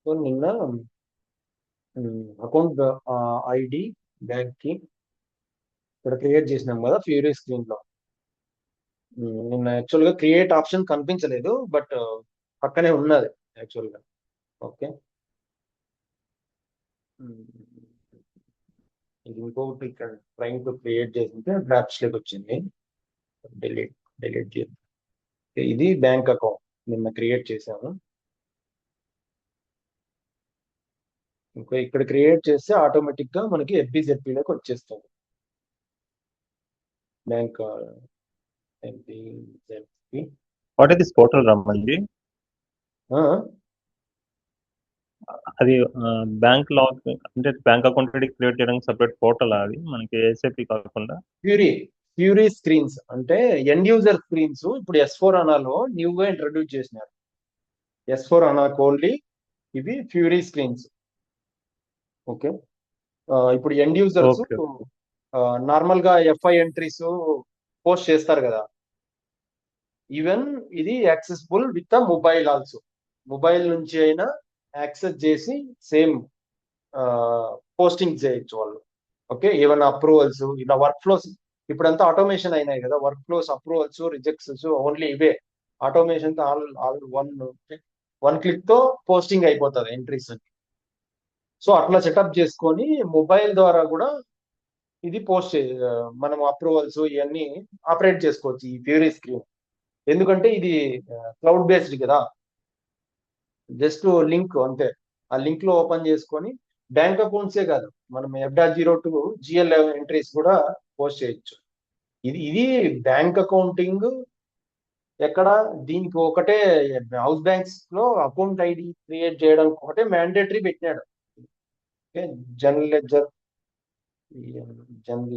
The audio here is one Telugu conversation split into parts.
సో నిన్న అకౌంట్ ఐడి బ్యాంక్ కి ఇక్కడ క్రియేట్ చేసినాం కదా ఫ్యూరీ స్క్రీన్ లో. నిన్న యాక్చువల్ గా క్రియేట్ ఆప్షన్ కనిపించలేదు, బట్ పక్కనే ఉన్నది యాక్చువల్ గా. ఓకే. ఇది ఇంకొకటి ఇక్కడ ట్రైన్ టు క్రియేట్ చేసింటే డ్రాఫ్ట్స్ లోకి వచ్చింది. డిలీట్ డిలీట్ చేసి ఇది బ్యాంక్ అకౌంట్ నిన్న క్రియేట్ చేశాము. ఇంకా ఇక్కడ క్రియేట్ చేస్తే ఆటోమేటిక్ గా మనకి ఎఫ్బిజెడ్పీలోకి వచ్చేస్తుంది. Bank FBZP. What is this portal రమ్మంది? అది బ్యాంక్ లాగ్ అంటే బ్యాంక్ అకౌంట్ క్రియేట్ చేయడానికి సపరేట్ పోర్టల్ అది మనకి ఏసీపీ కాకుండా. ఫ్యూరీ స్క్రీన్స్ అంటే ఎండ్ యూజర్ స్క్రీన్స్ ఇప్పుడు S4 అనాలో న్యూగా ఇంట్రడ్యూస్ చేసినారు. S4 అనా ఓన్లీ ఇవి ఫ్యూరీ స్క్రీన్స్. ఓకే. ఇప్పుడు ఎండ్ యూజర్స్ నార్మల్ గా ఎఫ్ఐ ఎంట్రీస్ పోస్ట్ చేస్తారు కదా, ఈవెన్ ఇది accessible with mobile also. Mobile నుంచి అయినా యాక్సెస్ చేసి సేమ్ పోస్టింగ్ చేయొచ్చు వాళ్ళు. ఓకే. ఏమైనా అప్రూవల్స్ ఇలా వర్క్ ఫ్లోస్ ఇప్పుడంతా ఆటోమేషన్ అయినాయి కదా, work flows approvals rejects only ఇవే ఆటోమేషన్ ఆల్ వన్ క్లిక్ తో పోస్టింగ్ అయిపోతుంది ఎంట్రీస్. సో అట్లా సెటప్ చేసుకొని మొబైల్ ద్వారా కూడా ఇది పోస్ట్ మనం అప్రూవల్స్ ఇవన్నీ ఆపరేట్ చేసుకోవచ్చు ఈ ఫ్యూరీ స్క్రీన్. ఎందుకంటే ఇది క్లౌడ్ బేస్డ్ కదా, జస్ట్ లింక్ అంతే. ఆ లింక్ లో ఓపెన్ చేసుకొని బ్యాంక్ అకౌంట్సే కాదు, మనం F.02 GL ఎంట్రీస్ కూడా పోస్ట్ చేయొచ్చు. ఇది బ్యాంక్ అకౌంటింగ్ ఎక్కడ దీనికి ఒకటే హౌస్ బ్యాంక్స్ లో అకౌంట్ ఐడి క్రియేట్ చేయడానికి ఒకటే మ్యాండేటరీ పెట్టినాడు. జనరల్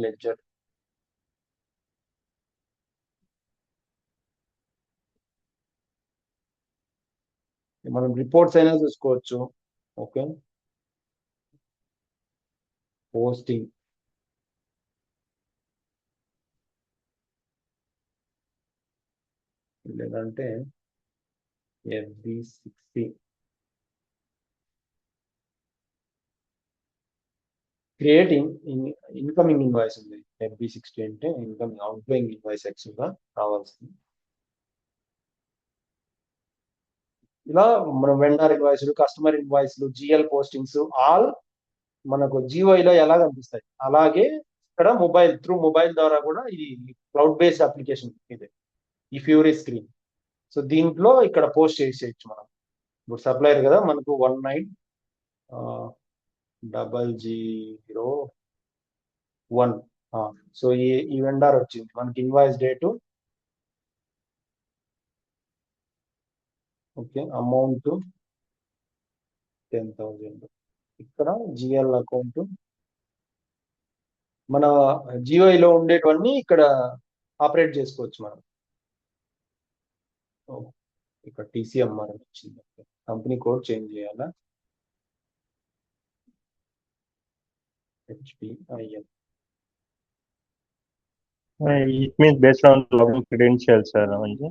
లెడ్జర్ మనం రిపోర్ట్స్ అయినా చూసుకోవచ్చు. ఓకే. పోస్టింగ్ లేదంటే FB60 క్రియేటింగ్ ఇన్కమింగ్ ఇన్వాయిస్ ఉంది. FB60 అంటే incoming outgoing invoice actual గా రావాల్సింది. ఇలా మన వెండర్ ఇన్వాయిస్లు, కస్టమర్ ఇన్వాయిస్లు, GL పోస్టింగ్స్ ఆల్ మనకు GUI లో ఎలా కనిపిస్తాయి, అలాగే ఇక్కడ మొబైల్ ద్వారా కూడా ఇది క్లౌడ్ బేస్డ్ అప్లికేషన్ ఇది ఈ ఫ్యూరీ స్క్రీన్. సో దీంట్లో ఇక్కడ పోస్ట్ చేసేయచ్చు మనం. ఇప్పుడు సప్లయర్ కదా మనకు 190001. సో ఈ వెండర్ వచ్చింది మనకి ఇన్వాయిస్ డేటు. ఓకే. అమౌంట్ 10,000. ఇక్కడ GL అకౌంట్ మన GUI లో ఉండేటివన్నీ ఇక్కడ ఆపరేట్ చేసుకోవచ్చు మనం. ఇక్కడ TCMR వచ్చింది. కంపెనీ కోడ్ చేంజ్ చేయాలా, HPIL. It means based on login credentials sir అంటే.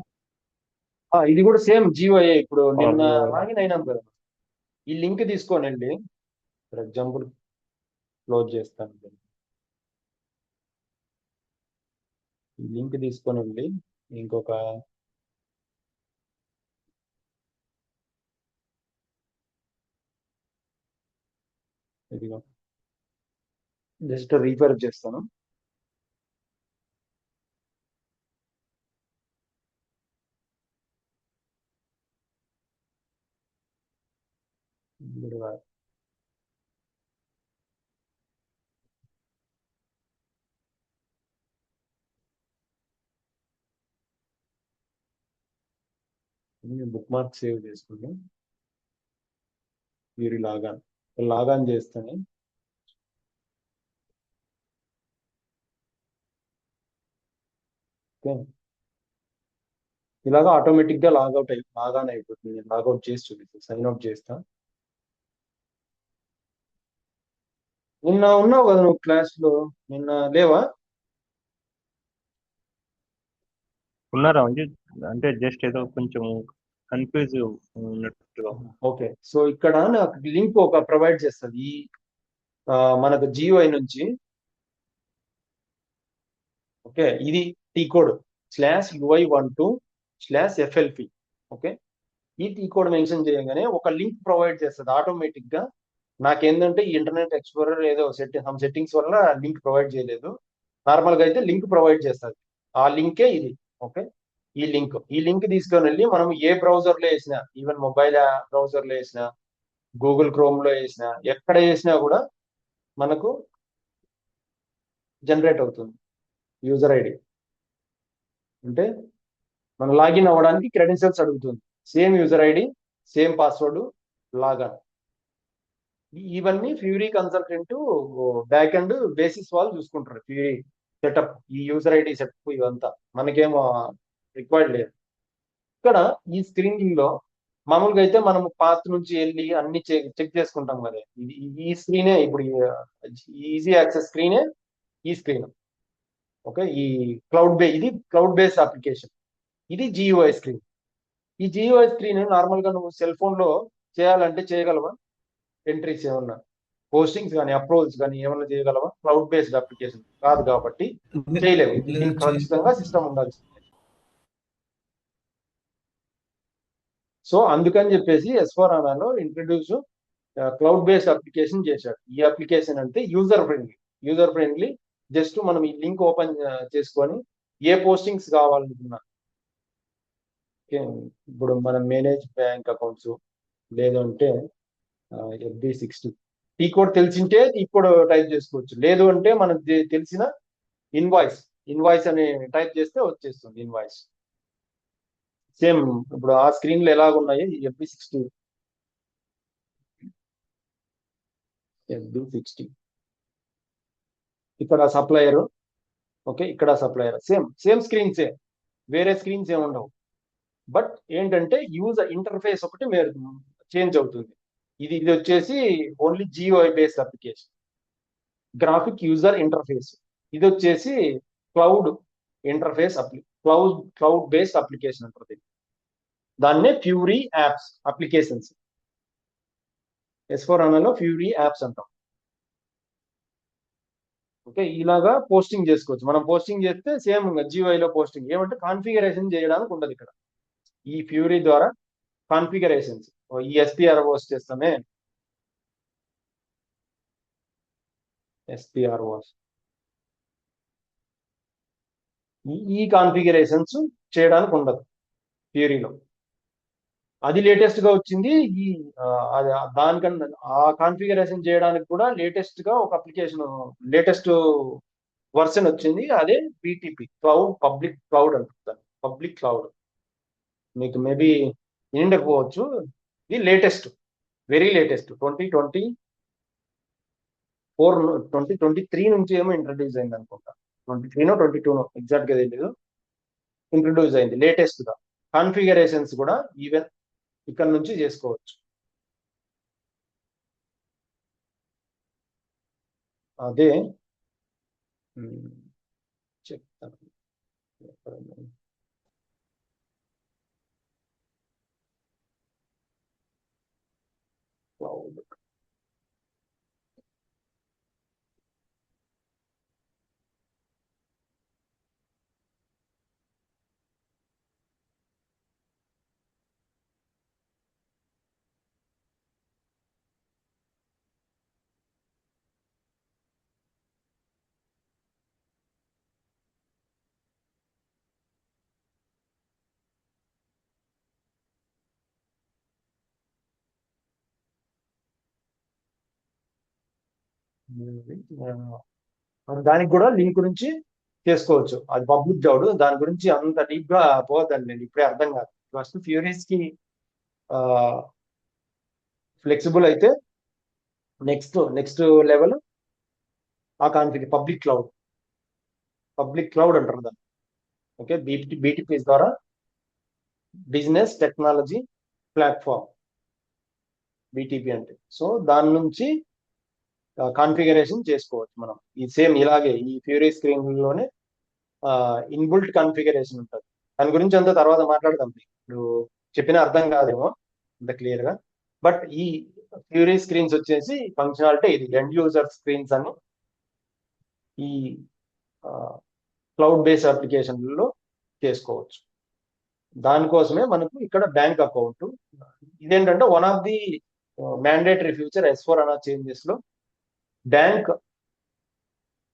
ఇది కూడా సేమ్ GUI. ఇప్పుడు నిన్న లాగిన్ అయినాం కదా, ఈ లింక్ తీసుకోనండి. ఫర్ ఎగ్జాంపుల్ క్లోజ్ చేస్తాను. ఈ లింక్ తీసుకోనండి. ఇంకొక ఇదిగో జస్ట్ రీఫర్ చేస్తాను. బుక్ మార్క్ సేవ్ చేసుకుంటాం. మీరు లాగాన్ చేస్తేనే ఓకే. ఇలాగా ఆటోమేటిక్ గా లాగాన్ అయిపోతుంది. లాగౌట్ చేసి చూపిస్తాను. సైన్ అవుట్ చేస్తా. నిన్న ఉన్నావు కదా నువ్వు క్లాస్ లో, నిన్న లేవా? ఉన్నారా అంటే జస్ట్ ఏదో కొంచెం కన్ఫ్యూజ్ ఉన్నట్టుగా. ఓకే, సో ఇక్కడ నాకు లింక్ ఒక ప్రొవైడ్ చేస్తుంది ఈ మనకు జియోఐ నుంచి. ఓకే, ఇది టీ కోడ్ /UI12/FLP. ఓకే, ఈ టీ కోడ్ మెన్షన్ చేయగానే ఒక లింక్ ప్రొవైడ్ చేస్తుంది ఆటోమేటిక్ గా. నాకేంటంటే ఈ ఇంటర్నెట్ ఎక్స్ప్లోరర్ ఏదో సెట్టింగ్స్ వల్ల లింక్ ప్రొవైడ్ చేయలేదు. నార్మల్ గా అయితే లింక్ ప్రొవైడ్ చేస్తుంది. ఆ లింకే ఇది. ఓకే, ఈ లింక్ తీసుకొని వెళ్ళి మనం ఏ బ్రౌజర్ లో వేసినా, ఈవెన్ మొబైల్ బ్రౌజర్ లో వేసినా, గూగుల్ క్రోమ్ లో వేసినా, ఎక్కడ వేసినా కూడా మనకు జనరేట్ అవుతుంది యూజర్ ఐడి. అంటే మనం లాగిన్ అవ్వడానికి క్రెడెన్షియల్స్ అడుగుతుంది. Same user ID, same password, logon. ఇవన్నీ Fiori consultant back and basis వాళ్ళు చూసుకుంటారు. ఫ్యూరీ సెటప్, ఈ యూజర్ ఐడి సెటప్ ఇవంతా మనకేమో రిక్వైర్డ్ లేదు. ఇక్కడ ఈ స్క్రీనింగ్ లో మామూలుగా అయితే మనం పాత్ నుంచి వెళ్ళి అన్ని చెక్ చేసుకుంటాం కదా. ఈ స్క్రీనే ఇప్పుడు ఈజీ యాక్సెస్ స్క్రీనే ఈ స్క్రీన్. ఓకే, ఇది క్లౌడ్ బేస్డ్ అప్లికేషన్. ఇది జియూఐ స్క్రీన్. ఈ జియూఐ స్క్రీన్ నార్మల్ గా నువ్వు సెల్ ఫోన్ లో చేయాలంటే చేయగలవా? ఎంట్రీస్ ఏమన్నా, పోస్టింగ్స్ కానీ అప్రూవల్స్ కానీ ఏమన్నా చేయగలవా? క్లౌడ్ బేస్డ్ అప్లికేషన్ కాదు కాబట్టి చేయలేవు. దీనికి ఖచ్చితంగా సిస్టమ్ ఉండాల్సింది. సో అందుకని చెప్పేసి S/4HANAలో ఇంట్రడ్యూస్ క్లౌడ్ బేస్డ్ అప్లికేషన్ చేశాడు. ఈ అప్లికేషన్ అంటే యూజర్ ఫ్రెండ్లీ. జస్ట్ మనం ఈ లింక్ ఓపెన్ చేసుకొని ఏ పోస్టింగ్స్ కావాలనుకున్నా, ఇప్పుడు మనం మేనేజ్ బ్యాంక్ అకౌంట్స్, లేదంటే FD60 టీ కోడ్ తెలిసింటే టీ కోడ్ టైప్ చేసుకోవచ్చు. లేదు అంటే మనకు తెలిసిన ఇన్వాయిస్ అని టైప్ చేస్తే వచ్చేస్తుంది ఇన్వాయిస్. సేమ్ ఇప్పుడు ఆ స్క్రీన్ లో ఎలాగున్నాయి FD60. ఇక్కడ సప్లయర్. ఓకే, ఇక్కడ సప్లయర్. సేమ్ స్క్రీన్సే, వేరే స్క్రీన్స్ ఏమి ఉండవు. బట్ ఏంటంటే యూజర్ ఇంటర్ఫేస్ ఒకటి చేంజ్ అవుతుంది. ఇది వచ్చేసి only GUI based application, graphic user interface. ఇది వచ్చేసి cloud interface cloud based application అంటారు. దాన్నే ఫ్యూరీ యాప్స్ అప్లికేషన్స్. S/4HANAలో ఫ్యూరీ యాప్స్ అంటాం. ఓకే, ఇలాగా పోస్టింగ్ చేసుకోవచ్చు. మనం పోస్టింగ్ చేస్తే సేమ్ జియోఐలో పోస్టింగ్ ఏమంటే కాన్ఫిగరేషన్ చేయడానికి ఉండదు. ఇక్కడ ఈ ఫ్యూరీ ద్వారా కాన్ఫిగరేషన్స్, ఈ SPROs చేస్తామే, SPROs ఈ కాన్ఫిగరేషన్స్ చేయడానికి ఉండదు ఫ్యూరీలో. అది లేటెస్ట్ గా వచ్చింది. దానికన్నా ఆ కాన్ఫిగరేషన్ చేయడానికి కూడా లేటెస్ట్ గా ఒక అప్లికేషన్, లేటెస్ట్ వర్షన్ వచ్చింది. అదే BTP పబ్లిక్ క్లౌడ్ అంటారు. పబ్లిక్ క్లౌడ్ మీకు మేబీ నిండకపోవచ్చు. ఇది లేటెస్ట్, వెరీ లేటెస్ట్. 2023 నుంచి ఏమో ఇంట్రడ్యూస్ అయింది అనుకుంటా. 23నో 22నో ఎగ్జాక్ట్ గా తెలియదు. ఇంట్రడ్యూస్ అయింది లేటెస్ట్ గా. కాన్ఫిగరేషన్స్ కూడా ఈవెన్ ఇక్కడ నుంచి చేసుకోవచ్చు. అదే చెప్తాను. క్లౌడ్ దానికి కూడా లింక్ గురించి చేసుకోవచ్చు. అది పబ్లిక్ క్లౌడ్, దాని గురించి అంత డీప్ గా పోదండి. నేను ఇప్పుడే అర్థం కాదు. ఫస్ట్ ఫ్యూరీస్ కి ఫ్లెక్సిబుల్ అయితే నెక్స్ట్ లెవెల్ ఆ కాన్ఫిగర్ పబ్లిక్ క్లౌడ్ అంటారు దాన్ని. ఓకే, BTP ద్వారా బిజినెస్ టెక్నాలజీ ప్లాట్ఫామ్ BTP అంటే. సో దాని నుంచి కాన్ఫిగరేషన్ చేసుకోవచ్చు మనం. ఈ సేమ్ ఇలాగే ఈ ఫ్యూరీ స్క్రీన్ లోనే ఇన్బుల్ట్ కాన్ఫిగరేషన్ ఉంటుంది. దాని గురించి అంతా తర్వాత మాట్లాడదాం. ఇప్పుడు చెప్పిన అర్థం కాదేమో అంత క్లియర్ గా. బట్ ఈ ఫ్యూరీ స్క్రీన్స్ వచ్చేసి ఫంక్షనాలిటీ ఇది ఎండ్ యూజర్ స్క్రీన్స్ అని ఈ క్లౌడ్ బేస్డ్ అప్లికేషన్లలో చేసుకోవచ్చు. దానికోసమే మనకు ఇక్కడ బ్యాంక్ అకౌంట్. ఇదేంటంటే one of the mandatory future S4 అన్న చేంజెస్ లో bank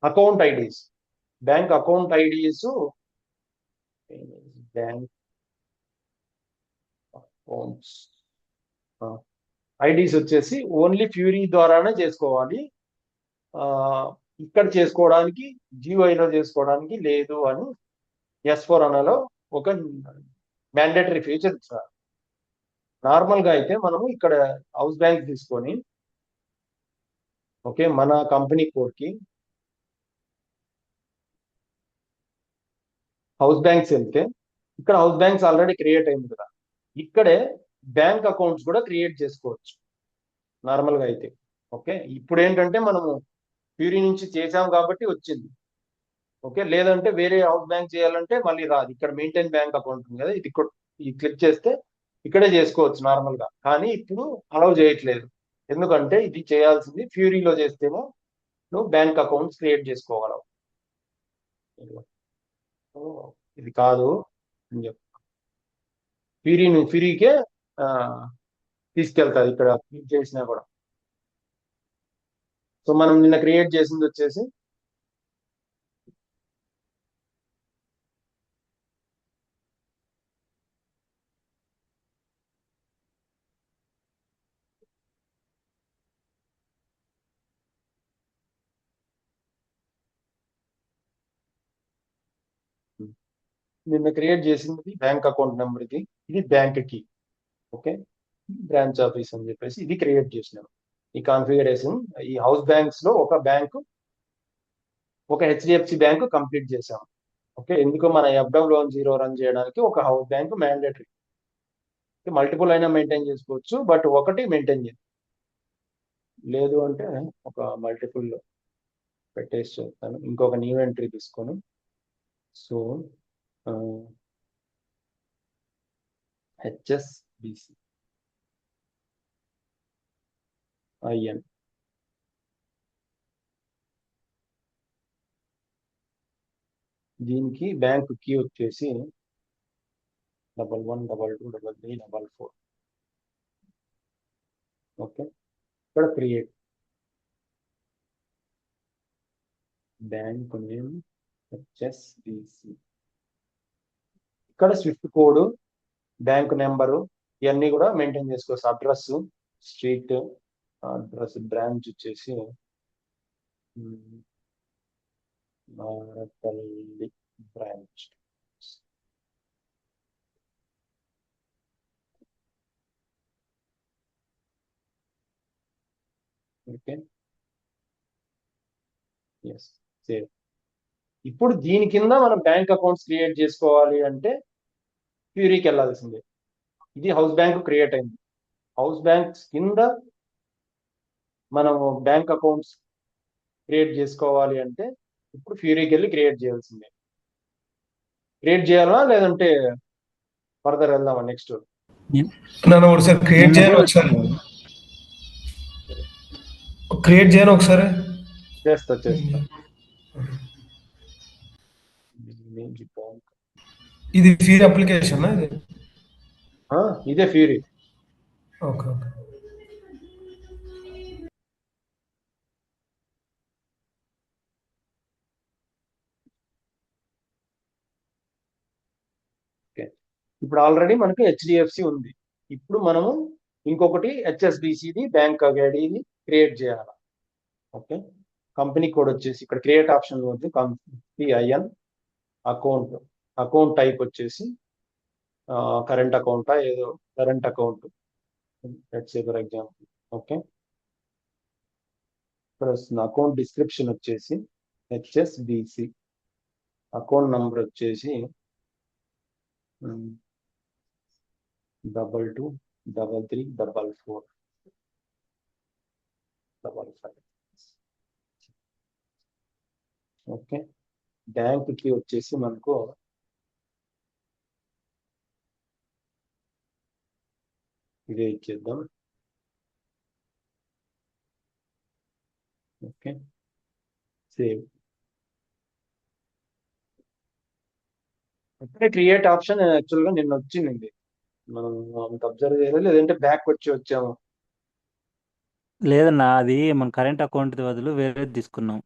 account IDs bank accounts IDs వచ్చేసి ఓన్లీ ఫ్యూరీ ద్వారానే చేసుకోవాలి. ఇక్కడ చేసుకోవడానికి జీఓఐలో చేసుకోవడానికి లేదు అని S4 అనలో ఒక మ్యాండేటరీ ఫీచర్ ఇస్తారు. నార్మల్ గా అయితే మనము ఇక్కడ హౌస్ బ్యాంక్ తీసుకొని ఓకే మన కంపెనీ కోడ్ కి హౌస్ బ్యాంక్స్ వెళ్తే ఇక్కడ హౌస్ బ్యాంక్స్ ఆల్రెడీ క్రియేట్ అయింది కదా, ఇక్కడే బ్యాంక్ అకౌంట్స్ కూడా క్రియేట్ చేసుకోవచ్చు నార్మల్ గా అయితే. ఓకే ఇప్పుడు ఏంటంటే మనము ప్యూరీ నుంచి చేసాం కాబట్టి వచ్చింది. ఓకే లేదంటే వేరే హౌస్ బ్యాంక్ చేయాలంటే మళ్ళీ రాదు. ఇక్కడ మెయింటైన్ బ్యాంక్ అకౌంట్ ఉంది కదా, ఇది క్లిక్ చేస్తే ఇక్కడే చేసుకోవచ్చు నార్మల్ గా. కానీ ఇప్పుడు అలౌ చేయట్లేదు, ఎందుకంటే ఇది చేయాల్సింది ఫ్యూరీలో చేస్తేనే నువ్వు బ్యాంక్ అకౌంట్స్ క్రియేట్ చేసుకోగలవు. ఇది కాదు అని చెప్పి ఫ్యూరీకే తీసుకెళ్తాది ఇక్కడ క్లిక్ చేసినా కూడా. సో మనం నిన్న క్రియేట్ చేసింది వచ్చేసి బ్యాంక్ అకౌంట్ నెంబర్ ఇది బ్యాంక్ కి. ఓకే బ్రాంచ్ ఆఫీస్ అని చెప్పేసి ఇది క్రియేట్ చేసినాం. ఈ కాన్ఫిగరేషన్ ఈ హౌస్ బ్యాంక్స్ లో ఒక బ్యాంకు ఒక HDFC బ్యాంకు కంప్లీట్ చేసాం. ఓకే ఎందుకు మన FW10 రన్ చేయడానికి ఒక హౌస్ బ్యాంక్ మ్యాండేటరీ. మల్టిపుల్ అయినా మెయింటైన్ చేసుకోవచ్చు, బట్ ఒకటి మెయింటైన్ చేయాలి. లేదు అంటే ఒక మల్టిపుల్ పెట్టేసి చెప్తాను. ఇంకొక న్యూ ఎంట్రీ తీసుకొని సో HSBC IN దీనికి బ్యాంక్ కీ వచ్చేసి 11122334. ఓకే ఇక్కడ క్రియేట్ బ్యాంక్ నేమ్ HSBC. ఇక్కడ స్విఫ్ట్ కోడ్ బ్యాంక్ నెంబరు ఇవన్నీ కూడా మెయింటైన్ చేసుకోవచ్చు. అడ్రస్ స్ట్రీట్ అడ్రస్ బ్రాంచ్ వచ్చేసి Narapalli branch. Okay yes save. ఇప్పుడు దీని కింద మనం బ్యాంక్ అకౌంట్స్ క్రియేట్ చేసుకోవాలి అంటే ఫ్యూరీకి వెళ్ళాల్సిందే. ఇది హౌస్ బ్యాంక్ క్రియేట్ అయింది. హౌస్ బ్యాంక్స్ కింద మనము బ్యాంక్ అకౌంట్స్ క్రియేట్ చేసుకోవాలి అంటే ఇప్పుడు ఫ్యూరీకి వెళ్ళి క్రియేట్ చేయాల్సిందే. క్రియేట్ చేయాలా లేదంటే ఫర్దర్ వెళ్దామా నెక్స్ట్? నన్ను ఒకసారి క్రియేట్ చేయను, ఒకసారి క్రియేట్ చేయను ఒకసారి. చేస్తా. ఇది ఫ్యూరీ అప్లికేషన్ ఇది? ఇదే ఫ్యూరీ. ఓకే ఇప్పుడు ఆల్రెడీ మనకు HDFC ఉంది. ఇప్పుడు మనము ఇంకొకటి HSBCది బ్యాంక్ ఐడిని క్రియేట్ చేయాలి. ఓకే కంపెనీ కోడ్ వచ్చేసి ఇక్కడ క్రియేట్ ఆప్షన్ ఉంది. కంపెనీ IN అకౌంట్ టైప్ వచ్చేసి కరెంట్ అకౌంటా ఏదో current account for example. Okay ఇక్కడ వస్తుంది అకౌంట్ డిస్క్రిప్షన్ వచ్చేసి HSBC. అకౌంట్ నంబర్ వచ్చేసి 22334455. ఓకే బ్యాంక్ కి వచ్చేసి మనకు ఇదే ఇచ్చేద్దాం. Okay, save. ఇప్పుడే క్రియేట్ ఆప్షన్ యాక్చువల్గా నిన్న వచ్చింది, మనం అంత అబ్జర్వ్ చేయలేదు, లేదంటే బ్యాక్ వచ్చాము. లేదన్నా, అది మన కరెంట్ అకౌంట్ బదులు వేరేది తీసుకున్నాం.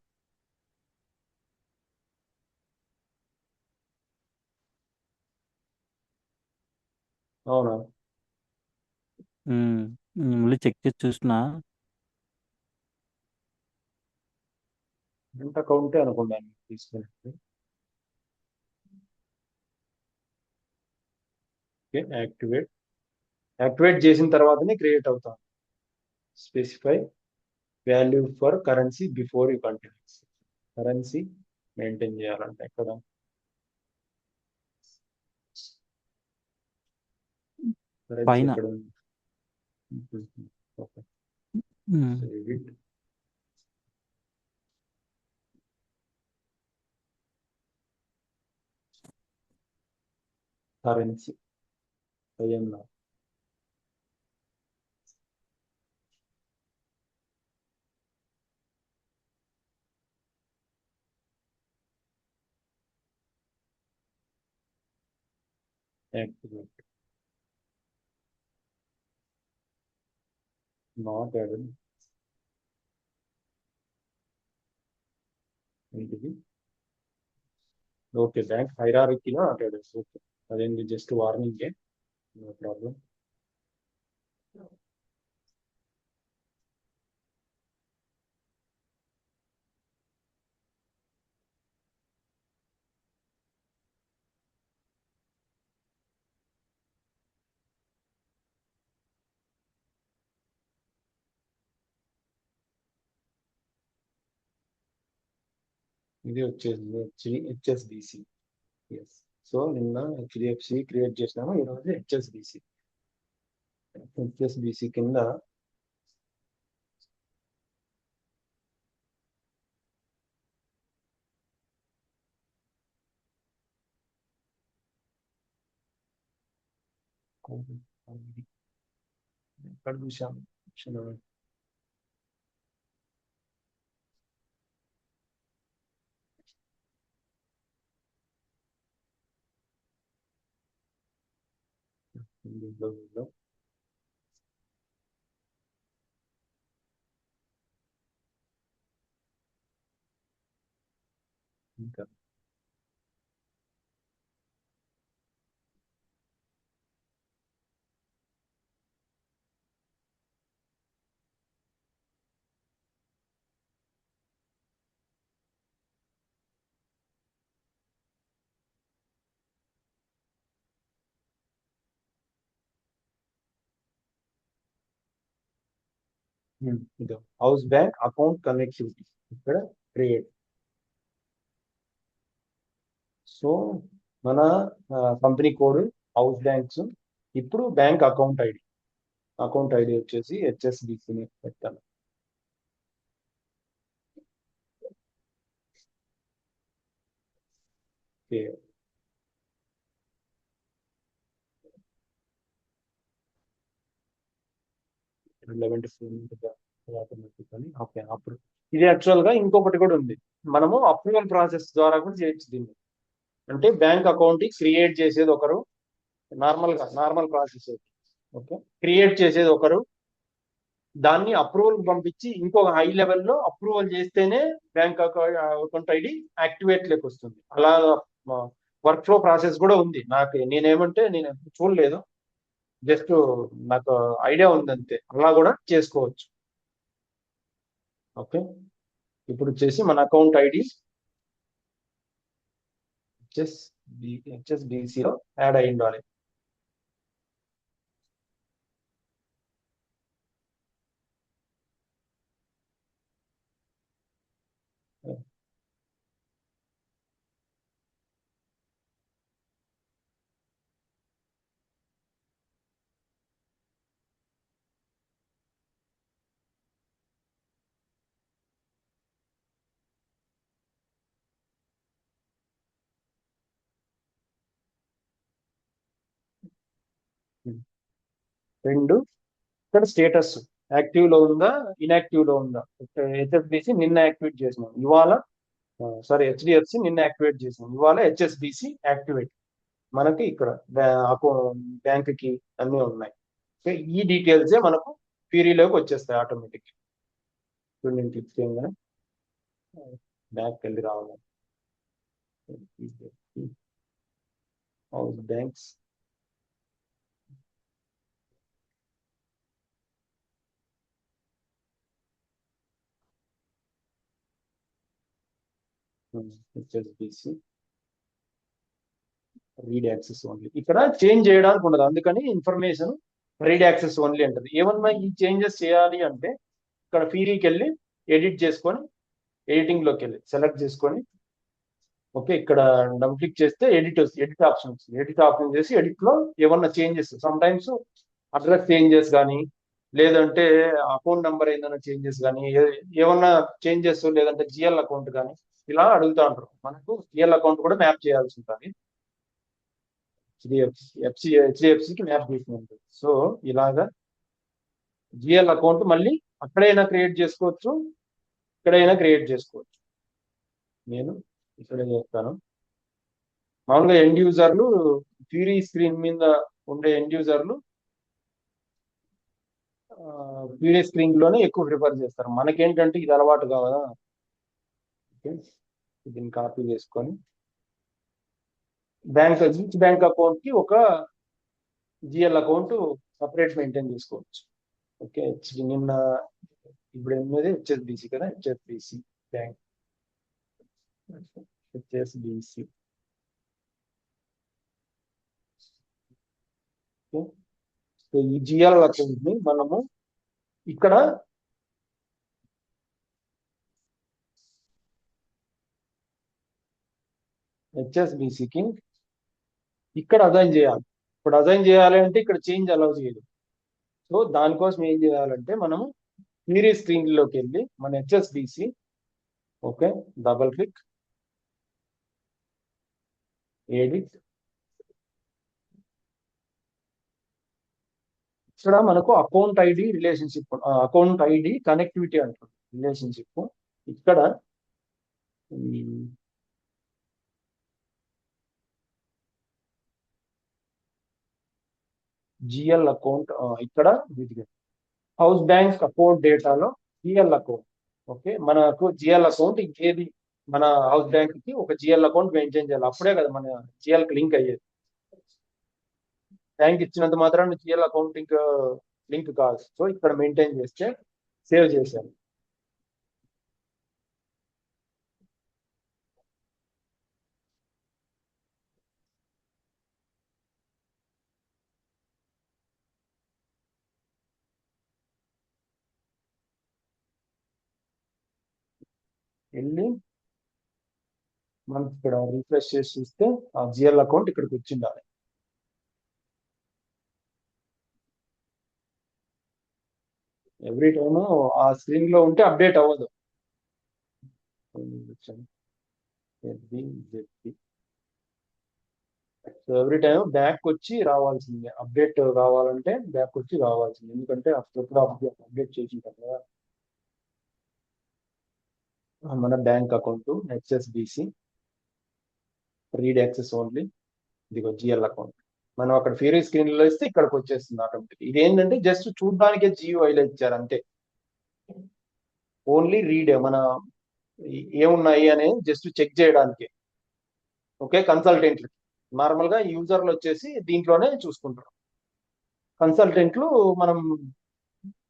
అవునా? ఉమ్, మళ్ళీ చెక్ చేసి చూసినా. కరెంట్ అకౌంటే అనుకున్నాను తీసుకున్నట్టు. ఓకే, యాక్టివేట్ చేసిన తర్వాతనే క్రియేట్ అవుతాం. Specify value for currency before you continue. Currency maintain చేయాలంటే ఎక్కడ? కరెన్సీ పైన. ఎక్కడ ఉంది? Okay, um, save it. Currency INR. Activate, not added. ఏంటిది? ఓకే, బ్యాంక్ హైరార్కీలో నాట్ యాడెడ్. ఓకే, అదేంటి, జస్ట్ వార్నింగ్, నో ప్రాబ్లం. ఇది వచ్చేసి HSBC. ఎస్. సో నిన్న HDFC క్రియేట్ చేసినాము, ఈరోజు హెచ్ఎస్బిసి కింద ఎక్కడ చూసాము? దీంట్లో ఇంకా ఇది హౌస్ బ్యాంక్ అకౌంట్ కనెక్టివిటీ ఇక్కడ క్రియేట్. సో మన కంపెనీ కోడ్ హౌస్ బ్యాంక్స్, ఇప్పుడు బ్యాంక్ అకౌంట్ ఐడి వచ్చేసి HSBCని పెట్టాను. Okay, 11 okay. అప్పుడు ఇది యాక్చువల్ గా ఇంకొకటి కూడా ఉంది, మనము అప్రూవల్ ప్రాసెస్ ద్వారా కూడా చేయొచ్చు దీన్ని. అంటే బ్యాంక్ అకౌంట్ క్రియేట్ చేసేది ఒకరు, నార్మల్ ప్రాసెస్. ఓకే, క్రియేట్ చేసేది ఒకరు, దాన్ని అప్రూవల్ పంపించి ఇంకొక హై లెవెల్లో అప్రూవల్ చేస్తేనే బ్యాంక్ అకౌంట్ ఐడి యాక్టివేట్ లేక వస్తుంది. అలా వర్క్ ఫ్లో ప్రాసెస్ కూడా ఉంది. నేనేమంటే నేను చూడలేదు, జస్ట్ నాకు ఐడియా ఉంది అంతే. అలా కూడా చేసుకోవచ్చు. ఓకే, ఇప్పుడు వచ్చేసి మన అకౌంట్ ఐడి HSBCలో యాడ్ అయి ఉండాలి. రెండు ఇక్కడ స్టేటస్ యాక్టివ్ లో ఉందా ఇన్యాక్టివ్ లో ఉందా. హెచ్ఎస్బిసి నిన్న యాక్టివేట్ చేసినాం ఇవాళ, సారీ హెచ్డిఎఫ్సి నిన్న యాక్టివేట్ చేసినాం ఇవాళ హెచ్ఎస్బిసి యాక్టివేట్. మనకి ఇక్కడ బ్యాంక్ కి అన్నీ ఉన్నాయి. ఈ డీటెయిల్సే మనకు క్వరీలోకి వచ్చేస్తాయి ఆటోమేటిక్. నేను క్లిక్ చేయగానే బ్యాంక్ వెళ్ళి రావాలి. House banks HSBC read access only. ఇక్కడ చేంజ్ చేయడానికి ఉండదు, అందుకని ఇన్ఫర్మేషన్ రీడ్ యాక్సెస్ ఓన్లీ అంటది. ఏమన్నా ఈ చేంజెస్ చేయాలి అంటే ఇక్కడ ఫీరీకి వెళ్ళి ఎడిట్ చేసుకొని, ఎడిటింగ్ లోకి వెళ్ళి సెలెక్ట్ చేసుకొని, ఓకే ఇక్కడ డబుల్ క్లిక్ చేస్తే ఎడిట్ ఆప్షన్ వస్తుంది. ఎడిట్ ఆప్షన్ చేసి ఎడిట్ లో ఏమన్నా changes, some times address changes కానీ, లేదంటే అకౌంట్ నెంబర్ ఏదైనా చేంజెస్ కానీ, ఏమన్నా చేంజెస్, లేదంటే జిఎల్ అకౌంట్ కానీ ఇలా అడుగుతా ఉంటారు. మనకు జిఎల్ అకౌంట్ కూడా మ్యాప్ చేయాల్సి ఉంటుంది. హెచ్డిఎఫ్సికి మ్యాప్ చేసి ఉంటుంది. సో ఇలాగా జిఎల్ అకౌంట్ మళ్ళీ అక్కడైనా క్రియేట్ చేసుకోవచ్చు, ఇక్కడైనా క్రియేట్ చేసుకోవచ్చు. నేను ఇక్కడే చేస్తాను. మామూలుగా ఎండ్ యూజర్లు క్వరీ స్క్రీన్ మీద ఉండే ఎండ్ యూజర్లు క్వరీ స్క్రీన్ లోనే ఎక్కువ ప్రిఫర్ చేస్తారు. మనకేంటంటే ఇది అలవాటు కావదా. దీన్ని కాపీ చేసుకొని ఈచ్ బ్యాంక్ అకౌంట్ కి ఒక జిఎల్ అకౌంట్ సపరేట్ మెయింటైన్ చేసుకోవచ్చు. ఓకే నిన్న ఇప్పుడు ఎన్నది హెచ్ఎస్బిసి కదా, హెచ్ఎస్బిసి బ్యాంక్, హెచ్ఎస్బిసి. సో ఈ జిఎల్ అకౌంట్ ని మనము ఇక్కడ హెచ్ఎస్బిసికి ఇక్కడ అసైన్ చేయాలి. ఇప్పుడు అసైన్ చేయాలి అంటే ఇక్కడ చేంజ్ అలౌ చేయదు. సో దానికోసం ఏం చేయాలంటే మనము క్వరీ స్క్రీన్ లోకి వెళ్ళి మన HSBC, okay double click, edit. ఇక్కడ మనకు account ID relationship, account ID connectivity అంటుంది రిలేషన్షిప్. ఇక్కడ జిఎల్ అకౌంట్, ఇక్కడ హౌస్ బ్యాంక్ అకౌంట్ డేటాలో జిఎల్ అకౌంట్, ఓకే మనకు జిఎల్ అకౌంట్ ఇంకేది మన హౌస్ బ్యాంక్ కి ఒక జిఎల్ అకౌంట్ మెయింటైన్ చేయాలి. అప్పుడే కదా మన జిఎల్ కి లింక్ అయ్యేది. బ్యాంక్ ఇచ్చినంత మాత్రాన్ని జిఎల్ అకౌంటింగ్ లింక్ కాదు. సో ఇక్కడ మెయింటైన్ చేస్తే సేవ్ చేశాను. వెళ్ళి మనకి ఇక్కడ రిఫ్రెష్ చేసి చూస్తే ఆ జిఎల్ అకౌంట్ ఇక్కడికి వచ్చిండాలి. ఎవ్రీ టైమ్ ఆ స్క్రీన్ లో ఉంటే అప్డేట్ అవ్వదు. సో ఎవ్రీ టైం బ్యాక్ వచ్చి రావాల్సిందే, అప్డేట్ కావాలంటే బ్యాక్ వచ్చి రావాల్సిందే, ఎందుకంటే అప్పుడు అప్డేట్ చేసిన కదా మన bank account HSBC read access only. ఇదిగో జిఎల్ అకౌంట్ మనం అక్కడ ఫీరీ స్క్రీన్ లో ఇస్తే ఇక్కడికి వచ్చేస్తుంది ఆటోమేటిక్. ఇది ఏంటంటే జస్ట్ చూడడానికే జియూఐలో ఇచ్చారు అంతే. ఓన్లీ రీడ్ మన ఏమున్నాయి అనేది జస్ట్ చెక్ చేయడానికి. ఓకే కన్సల్టెంట్లు నార్మల్ గా యూజర్లు వచ్చేసి దీంట్లోనే చూసుకుంటారు. కన్సల్టెంట్లు మనం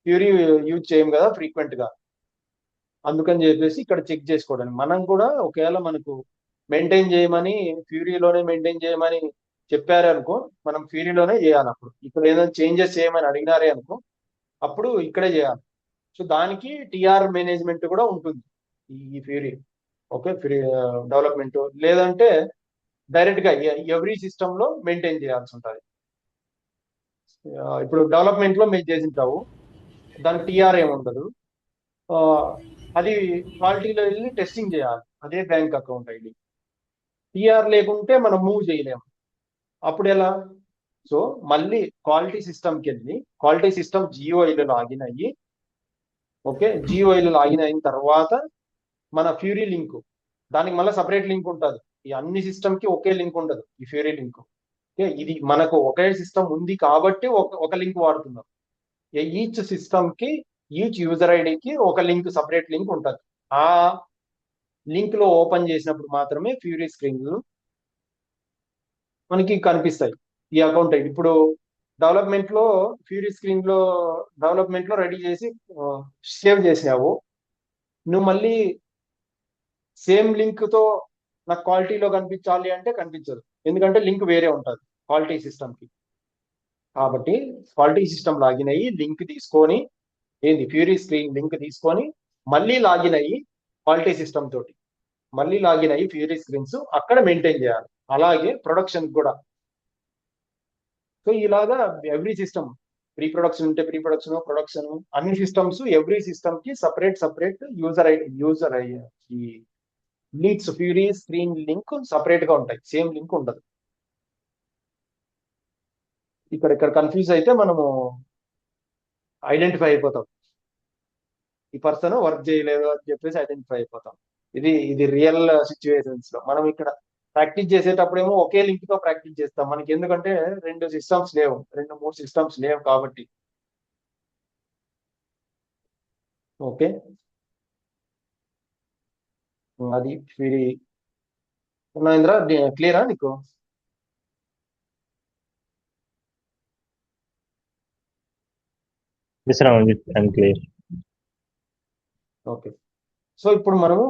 క్వరీ యూజ్ చేయం కదా ఫ్రీక్వెంట్ గా, అందుకని చెప్పేసి ఇక్కడ చెక్ చేసుకోవడానికి. మనం కూడా ఒకవేళ మనకు మెయింటైన్ చేయమని ఫ్యూరీలోనే మెయింటైన్ చేయమని చెప్పారే అనుకో, మనం ఫ్యూరీలోనే చేయాలి. అప్పుడు ఇక్కడ ఏదైనా చేంజెస్ చేయమని అడిగినారే అనుకో, అప్పుడు ఇక్కడే చేయాలి. సో దానికి టిఆర్ మేనేజ్మెంట్ కూడా ఉంటుంది ఈ ఫ్యూరీ. ఓకే ఫ్రీ డెవలప్మెంట్ లేదంటే డైరెక్ట్ గా ఎవ్రీ సిస్టమ్ లో మెయింటైన్ చేయాల్సి ఉంటుంది. ఇప్పుడు డెవలప్మెంట్ లో మేము చేసింటావు, దానికి టిఆర్ ఏముండదు, అది క్వాలిటీలో వెళ్ళి టెస్టింగ్ చేయాలి. అదే బ్యాంక్ అకౌంట్ ఐడి. టిఆర్ లేకుంటే మనం మూవ్ చేయలేము. అప్పుడు ఎలా? సో మళ్ళీ క్వాలిటీ సిస్టమ్కి వెళ్ళి క్వాలిటీ సిస్టమ్ జిఓఐలో లాగిన్ అయ్యి, ఓకే, జిఓఐలో లాగిన్ అయిన తర్వాత మన ఫ్యూరీ లింక్, దానికి మళ్ళీ సపరేట్ లింక్ ఉంటుంది. ఈ అన్ని సిస్టమ్ కి ఒకే లింక్ ఉండదు ఈ ఫ్యూరీ లింక్. ఓకే, ఇది మనకు ఒకే సిస్టమ్ ఉంది కాబట్టి ఒక లింక్ వాడుతున్నాం. ఈచ్ సిస్టమ్ కి, ఈచ్ యూజర్ ఐడికి ఒక లింక్, సపరేట్ లింక్ ఉంటుంది. ఆ లింక్ లో ఓపెన్ చేసినప్పుడు మాత్రమే ఫ్యూరీ స్క్రీన్లు మనకి కనిపిస్తాయి. ఈ అకౌంట్ ఐడి ఇప్పుడు డెవలప్మెంట్ లో ఫ్యూరీ స్క్రీన్ లో డెవలప్మెంట్ లో రెడీ చేసి సేవ్ చేసినావు, నువ్వు మళ్ళీ సేమ్ లింక్ తో నాకు క్వాలిటీలో కనిపించాలి అంటే కనిపించదు, ఎందుకంటే లింక్ వేరే ఉంటుంది క్వాలిటీ సిస్టమ్ కి. కాబట్టి క్వాలిటీ సిస్టమ్ లాగిన్ అయ్యి లింక్ తీసుకొని, ఏంది ఫ్యూరీ స్క్రీన్ లింక్ తీసుకొని మళ్ళీ లాగిన్ అయ్యి క్వాలిటీ సిస్టమ్ తోటి మళ్ళీ లాగిన్ అయ్యి ఫ్యూరీ స్క్రీన్స్ అక్కడ మెయింటైన్ చేయాలి. అలాగే ప్రొడక్షన్ కూడా. సో ఇలాగా ఎవ్రీ సిస్టమ్, ప్రీ ప్రొడక్షన్ ఉంటే ప్రీ ప్రొడక్షన్, ప్రొడక్షన్, అన్ని సిస్టమ్స్ ఎవ్రీ సిస్టమ్ కి సపరేట్ యూజర్ ఈ leads fury screen link separate గా ఉంటాయి, సేమ్ లింక్ ఉండదు. ఇక్కడ కన్ఫ్యూజ్ అయితే మనము ఐడెంటిఫై అయిపోతాం, ఈ పర్సన్ వర్క్ చేయలేదు అని చెప్పేసి ఐడెంటిఫై అయిపోతాం. ఇది రియల్ సిచ్యువేషన్స్ లో. మనం ఇక్కడ ప్రాక్టీస్ చేసేటప్పుడేమో ఒకే లింక్ తో ప్రాక్టీస్ చేస్తాం, మనకి ఎందుకంటే 2 సిస్టమ్స్ లేవు, 2-3 సిస్టమ్స్ లేవు కాబట్టి. ఓకే, అది ఫ్యూరీ. మహేంద్ర, క్లియరా నీకు? Yes, Ramanjit, I'm clear. Okay, so ఇప్పుడు మనము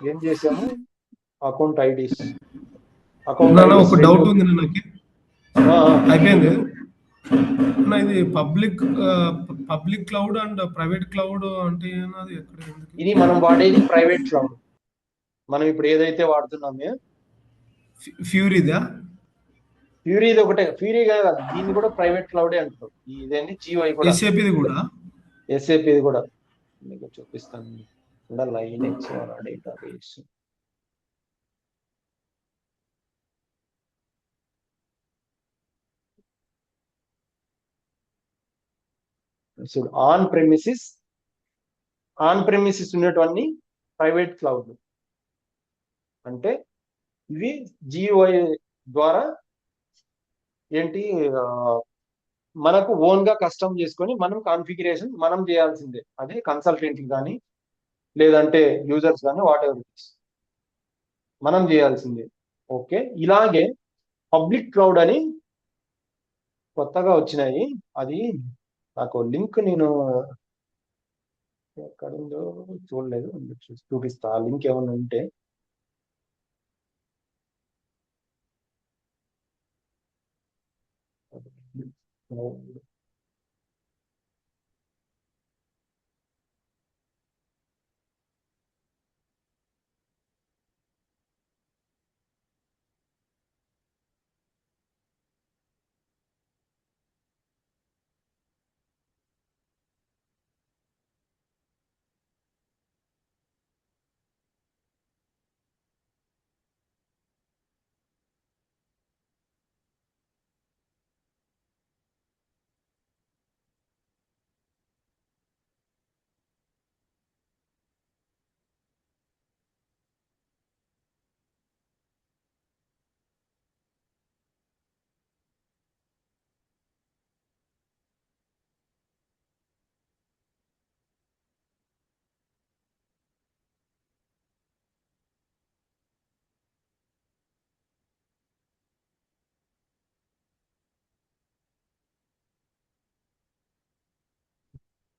ఏం చేసాము, అకౌంట్ ఐడీస్ నాన్న ఒక డౌట్ ఉంది నాకు. అయిపోయింది నా, ఇది public cloud and private cloud అంటే అది ఎక్కడ? ఇది మనం వాడేది ప్రైవేట్ క్లౌడ్. మనం ఇప్పుడు ఏదైతే వాడుతున్నామే ఫ్యూరీదా? ఫ్యూరీది ఒకటే, ఫ్యూరీ కాదు, దీన్ని కూడా ప్రైవేట్ క్లౌడే అంటారు. ఇదేంటి జియోఐ కూడా, ఎస్ఏపిది కూడా. ఎస్ఏపిది కూడా మీకు చూపిస్తాను. కూడా లైనెక్స్ డేటాబేస్. ఆన్ ప్రెమిసిస్ ఉన్నటువంటి ప్రైవేట్ క్లౌడ్ అంటే ఇవి జియోఐ ద్వారా ఏంటి మనకు ఓన్ గా కస్టమ్ చేసుకొని మనం కాన్ఫిగరేషన్ మనం చేయాల్సిందే. అదే కన్సల్టెంట్ కానీ లేదంటే యూజర్స్ కానీ వాట్ ఎవర్ మనం చేయాల్సిందే. ఓకే, ఇలాగే పబ్లిక్ క్లౌడ్ అని కొత్తగా వచ్చినాయి. అది నాకు లింక్ నేను ఎక్కడుందో చూడలేదు, చూపిస్తా ఆ లింక్ ఏమన్నా ఉంటే.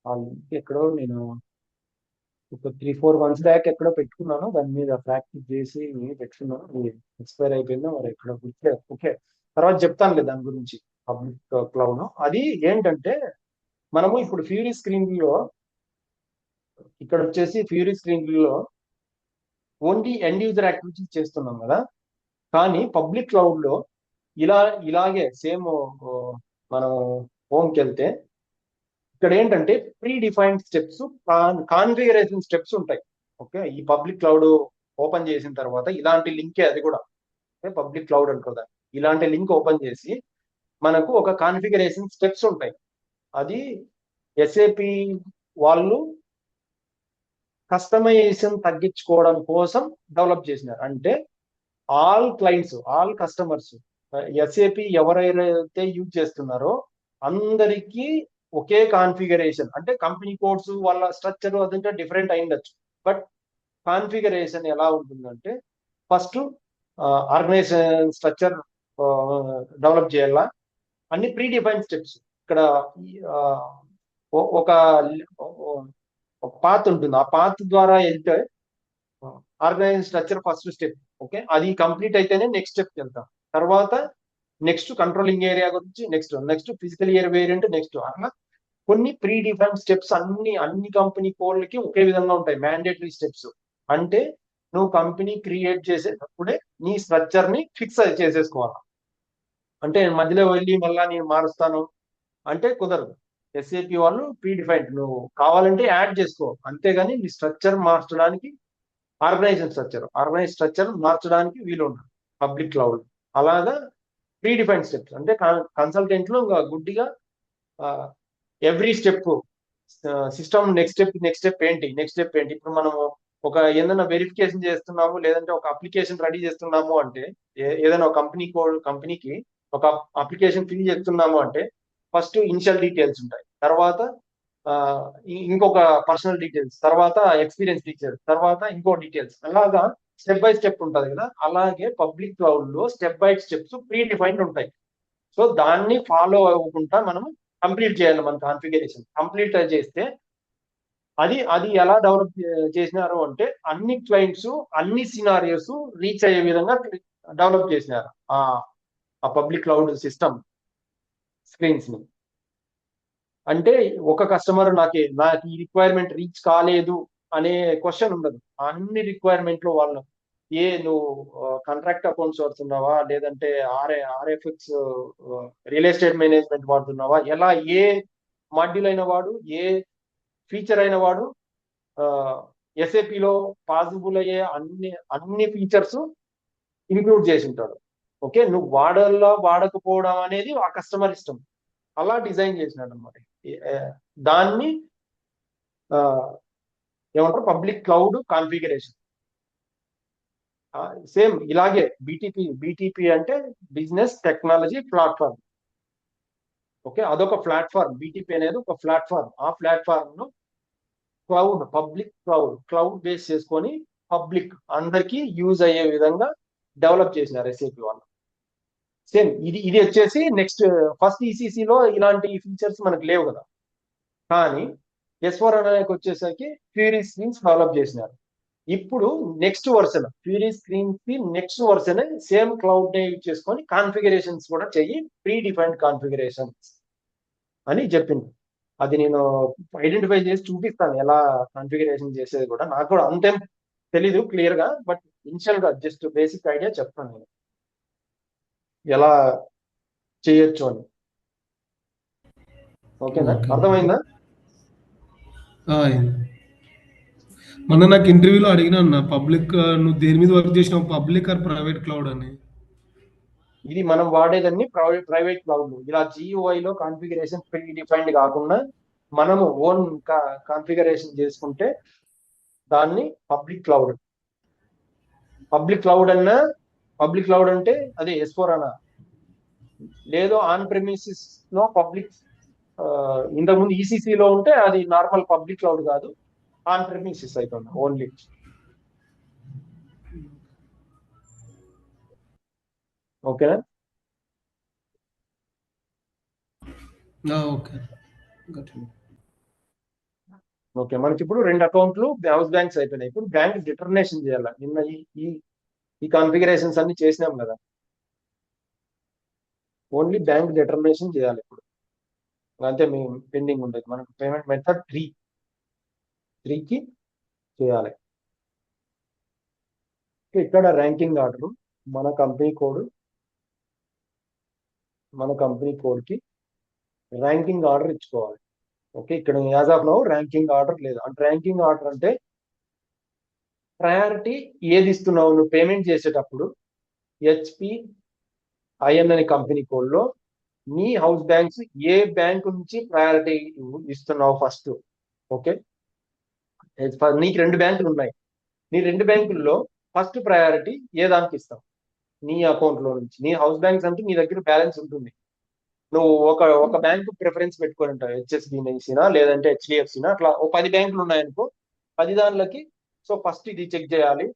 ఆ లింక్ ఎక్కడో నేను ఒక 3-4 months బ్యాక్ ఎక్కడో పెట్టుకున్నాను, దాని మీద ప్రాక్టీస్ చేసి పెట్టుకున్నాను. ఎక్స్పైర్ అయిపోయిందో మరి ఎక్కడో. ఓకే, తర్వాత చెప్తాను కదా దాని గురించి. పబ్లిక్ క్లౌడ్ అది ఏంటంటే, మనము ఇప్పుడు ఫ్యూరీ స్క్రీన్ లో, ఇక్కడ వచ్చేసి ఫ్యూరీ స్క్రీన్ లో ఓన్లీ ఎండ్ యూజర్ యాక్టివిటీస్ చేస్తున్నాం కదా. కానీ పబ్లిక్ క్లౌడ్ లో ఇలాగే సేమ్ మనం హోమ్కి వెళ్తే ఇక్కడ ఏంటంటే pre defined steps, configuration steps ఉంటాయి. ఓకే, ఈ పబ్లిక్ క్లౌడ్ ఓపెన్ చేసిన తర్వాత ఇలాంటి లింకే అది కూడా పబ్లిక్ క్లౌడ్ అంటారు. ఇలాంటి లింక్ ఓపెన్ చేసి మనకు ఒక కాన్ఫిగరేషన్ స్టెప్స్ ఉంటాయి. అది ఎస్ఏపి వాళ్ళు కస్టమైజేషన్ తగ్గించుకోవడం కోసం డెవలప్ చేసినారు. అంటే all clients, all customers SAP ఎవరైతే యూజ్ చేస్తున్నారో అందరికీ ఒకే కాన్ఫిగరేషన్, అంటే కంపెనీ కోడ్స్ వాళ్ళ స్ట్రక్చర్ అదంటే డిఫరెంట్ అయిండొచ్చు. బట్ కాన్ఫిగరేషన్ ఎలా ఉంటుందంటే ఫస్ట్ ఆర్గనైజేషన్ స్ట్రక్చర్ డెవలప్ చేయాలా, అన్ని ప్రీ డిఫైన్ స్టెప్స్. ఇక్కడ ఒక పాత్ ఉంటుంది, ఆ పాత్ ద్వారా వెళ్తే organisation structure first step. Okay, అది కంప్లీట్ అయితేనే నెక్స్ట్ స్టెప్కి వెళ్తాం. తర్వాత నెక్స్ట్ కంట్రోలింగ్ ఏరియా గురించి, next physical area variant, next అట్లా కొన్ని ప్రీ డిఫైన్ స్టెప్స్ అన్ని కంపెనీ కోడ్లకి ఒకే విధంగా ఉంటాయి, మ్యాండేటరీ స్టెప్స్. అంటే నువ్వు కంపెనీ క్రియేట్ చేసేటప్పుడే నీ స్ట్రక్చర్ ని ఫిక్స్ చేసేసుకోవాలి. అంటే మధ్యలో వెళ్ళి మళ్ళా నేను మారుస్తాను అంటే కుదరదు. ఎస్ఏపి వాళ్ళు ప్రీ డిఫైన్డ్, నువ్వు కావాలంటే యాడ్ చేసుకో, అంతేగాని నీ స్ట్రక్చర్ మార్చడానికి ఆర్గనైజ్ స్ట్రక్చర్ మార్చడానికి వీలు ఉండదు పబ్లిక్ క్లౌడ్. అలాగా ప్రీ డిఫైన్డ్ స్టెప్స్. అంటే కన్సల్టెంట్ లో గుడ్డిగా every step system next step ఏంటి. ఇప్పుడు మనము ఒక ఏదైనా వెరిఫికేషన్ చేస్తున్నాము, లేదంటే ఒక అప్లికేషన్ రెడీ చేస్తున్నాము అంటే, ఏదైనా ఒక కంపెనీకి ఒక అప్లికేషన్ ఫిల్ చేస్తున్నాము అంటే ఫస్ట్ ఇనిషియల్ డీటెయిల్స్ ఉంటాయి, తర్వాత ఇంకొక పర్సనల్ డీటెయిల్స్, తర్వాత ఎక్స్పీరియన్స్ డీటెయిల్స్, తర్వాత ఇంకో డీటెయిల్స్, అలాగా స్టెప్ బై స్టెప్ ఉంటుంది కదా. అలాగే పబ్లిక్ క్లౌడ్ లో step by steps pre defined ఉంటాయి. సో దాన్ని ఫాలో అవ్వకుండా మనం కంప్లీట్ చేయాలి. మన కాన్ఫిగరేషన్ కంప్లీట్ చేస్తే అది ఎలా డెవలప్ చేసినారు అంటే అన్ని క్లయింట్స్ అన్ని సినారియోస్ రీచ్ అయ్యే విధంగా డెవలప్ చేసినారు ఆ పబ్లిక్ క్లౌడ్ సిస్టమ్ స్క్రీన్స్ ని. అంటే ఒక కస్టమర్ నాకు ఈ రిక్వైర్మెంట్ రీచ్ కాలేదు అనే క్వశ్చన్ ఉండదు. అన్ని రిక్వైర్మెంట్లు వాళ్ళు నువ్వు కాంట్రాక్ట్ అకౌంట్స్ వాడుతున్నావా, లేదంటే ఆర్ఎఫ్ఎక్స్ రియల్ ఎస్టేట్ మేనేజ్మెంట్ వాడుతున్నావా, ఎలా ఏ మాడ్యూల్ అయిన వాడు, ఏ ఫీచర్ అయిన వాడు ఎస్ఏపిలో పాసిబుల్ అయ్యే అన్ని ఫీచర్స్ ఇంక్లూడ్ చేసి ఉంటాడు. ఓకే, నువ్వు వాడకపోవడం అనేది ఆ కస్టమర్ ఇష్టం, అలా డిజైన్ చేసినాడు అనమాట. దాన్ని ఏమంటారు, పబ్లిక్ క్లౌడ్ కాన్ఫిగరేషన్. సేమ్ ఇలాగే బీటీపీ అంటే బిజినెస్ టెక్నాలజీ ప్లాట్ఫామ్. ఓకే, అదొక ప్లాట్ఫామ్. బీటీపీ అనేది ఒక ప్లాట్ఫామ్. ఆ ప్లాట్ఫామ్ ను పబ్లిక్ క్లౌడ్ బేస్ చేసుకొని పబ్లిక్ అందరికీ యూజ్ అయ్యే విధంగా డెవలప్ చేసినారు ఎస్ఏపి వాళ్ళు. సేమ్ ఇది వచ్చేసి నెక్స్ట్ ఫస్ట్ ఈసీసీలో ఇలాంటి ఫీచర్స్ మనకు లేవు కదా. కానీ S/4HANAకి వచ్చేసరికి ఫ్యూరీ స్క్రీన్స్ డెవలప్ చేసినారు. ఇప్పుడు నెక్స్ట్ వర్షన్ ఫ్యూరీ స్క్రీన్స్ కి నెక్స్ట్ వర్షన్ సేమ్ క్లౌడ్ నే యూజ్ చేసుకొని కాన్ఫిగరేషన్స్ కూడా చెయ్యి, ప్రీ డిఫైన్డ్ కాన్ఫిగరేషన్స్ అని చెప్పింది. అది నేను ఐడెంటిఫై చేసి చూపిస్తాను ఎలా కాన్ఫిగరేషన్ చేసేది కూడా. నాకు కూడా అంతేం తెలీదు క్లియర్ గా, బట్ ఇనిషియల్ గా జస్ట్ బేసిక్ ఐడియా చెప్తాను నేను ఎలా చేయొచ్చు అని. ఓకేనా, అర్థమైందా? మొన్న నాకు ఇంటర్వ్యూలో అడిగినా పబ్లిక్ నువ్వు దేని మీద వర్క్ చేసినావు, పబ్లిక్ ఆర్ ప్రైవేట్ క్లౌడ్ అని. ఇది మనం వాడేదాన్ని ప్రైవేట్ క్లౌడ్. ఇలా GUI లో కాన్ఫిగరేషన్ ప్రీ డిఫైన్డ్ కాకుండా మనము ఓన్ కాన్ఫిగరేషన్ చేసుకుంటే దాన్ని పబ్లిక్ క్లౌడ్. పబ్లిక్ క్లౌడ్ అంటే అదే S/4HANA. లేదు ఆన్ ప్రెమిసిస్ లో పబ్లిక్, ఇంతకుముందు ఈసీసీలో ఉంటే అది నార్మల్ పబ్లిక్ క్లౌడ్ కాదు, ఆన్ ప్రెమిసిస్ అవుతుంది ఓన్లీ. ఓకేనా? ఓకే, మనకి ఇప్పుడు 2 అకౌంట్లు హౌస్ బ్యాంక్స్ అయిపోయినాయి. ఇప్పుడు బ్యాంక్ డిటర్మినేషన్ చేయాలి. నిన్న ఈ కాన్ఫిగరేషన్స్ అన్ని చేసినాం కదా, ఓన్లీ బ్యాంక్ డిటర్మినేషన్ చేయాలి ఇప్పుడు. అంతే మేము పెండింగ్ ఉండేది. మనకు పేమెంట్ మెథడ్ 3కి చేయాలి. ఇక్కడ ర్యాంకింగ్ ఆర్డర్ మన కంపెనీ కోడ్కి ర్యాంకింగ్ ఆర్డర్ ఇచ్చుకోవాలి. ఓకే, ఇక్కడ as of now ranking order లేదు. అంటే ర్యాంకింగ్ ఆర్డర్ అంటే ప్రయారిటీ ఏది ఇస్తున్నావు నువ్వు పేమెంట్ చేసేటప్పుడు. HPIN అనే కంపెనీ కోడ్లో నీ హౌస్ బ్యాంక్స్ ఏ బ్యాంకు నుంచి ప్రయారిటీ ఇస్తున్నావు ఫస్ట్. ఓకే, నీకు 2 బ్యాంకులు ఉన్నాయి. నీ 2 బ్యాంకుల్లో ఫస్ట్ ప్రయారిటీ ఏ దానికి ఇస్తావు? నీ అకౌంట్ లో నుంచి. నీ హౌస్ బ్యాంక్స్ అంటే నీ దగ్గర బ్యాలెన్స్ ఉంటుంది. నువ్వు ఒక బ్యాంకు ప్రిఫరెన్స్ పెట్టుకొని ఉంటావు, హెచ్ఎస్బిసినా లేదంటే హెచ్డిఎఫ్సినా, అట్లా ఓ 10 బ్యాంకులు ఉన్నాయనుకో, 10 దానిలకి సో ఫస్ట్ ఇది చెక్ చేయాలి.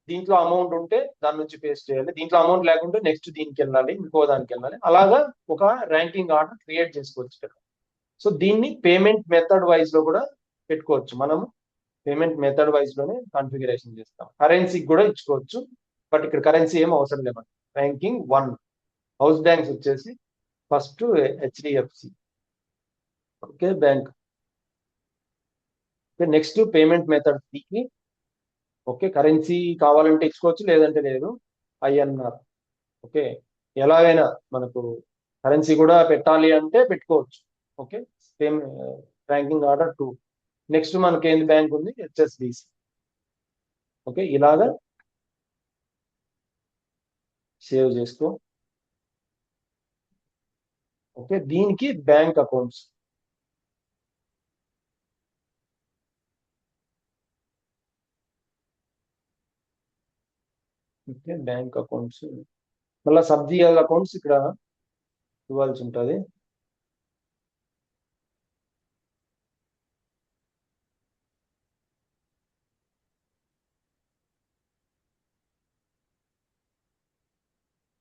దీంట్లో అమౌంట్ ఉంటే దాని నుంచి పేస్ట్ చేయాలి, దీంట్లో అమౌంట్ లేకుంటే నెక్స్ట్ దీనికి వెళ్ళాలి, ఇంకో దానికి వెళ్ళాలి. అలాగా ఒక ర్యాంకింగ్ ఆర్డర్ క్రియేట్ చేసుకోవచ్చు ఇక్కడ. సో దీన్ని పేమెంట్ మెథడ్ వైజ్ లో కూడా పెట్టుకోవచ్చు. మనము పేమెంట్ మెథడ్ వైజ్ లోనే కాన్ఫిగరేషన్ చేస్తాం. కరెన్సీకి కూడా ఇచ్చుకోవచ్చు, బట్ ఇక్కడ కరెన్సీ ఏం అవసరం లేదు. ర్యాంకింగ్ 1 హౌస్ బ్యాంక్స్ వచ్చేసి first HDFC. Okay, bank. Okay, next payment method కి. ఓకే, కరెన్సీ కావాలంటే ఇచ్చుకోవచ్చు, లేదంటే లేదు. ఐఎన్ఆర్. ఓకే, ఎలాగైనా మనకు కరెన్సీ కూడా పెట్టాలి అంటే పెట్టుకోవచ్చు. Okay, same ranking order 2. Next మనకి ఏంది బ్యాంక్ ఉంది, హెచ్ఎస్బిసి. ఓకే, ఇలాగా సేవ్ చేసుకో. ఓకే, దీనికి bank accounts. Okay, bank accounts. మళ్ళీ సబ్జియల్ అకౌంట్స్ ఇక్కడ ఇవ్వాల్సి ఉంటుంది.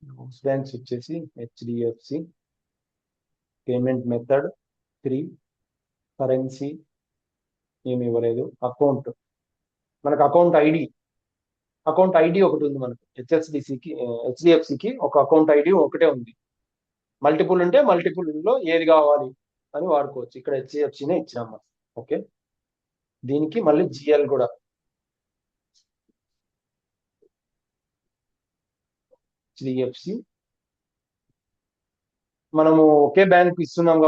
హౌస్ బ్యాంక్స్ వచ్చేసి హెచ్డిఎఫ్సి. Payment method 3. కరెన్సీ ఏమి ఇవ్వలేదు. అకౌంట్, మనకు అకౌంట్ ఐడి ఒకటి ఉంది మనకు. హెచ్డిఎఫ్సికి ఒక అకౌంట్ ఐడి ఒకటే ఉంది. మల్టిపుల్ ఉంటే మల్టిపుల్ లో ఏది కావాలి అని వాడుకోవచ్చు. ఇక్కడ హెచ్డిఎఫ్సినే ఇచ్చాము. ఓకే, దీనికి మళ్ళీ జిఎల్ కూడా. హెచ్డిఎఫ్సి మనము ఒకే బ్యాంక్ ఇస్తున్నాం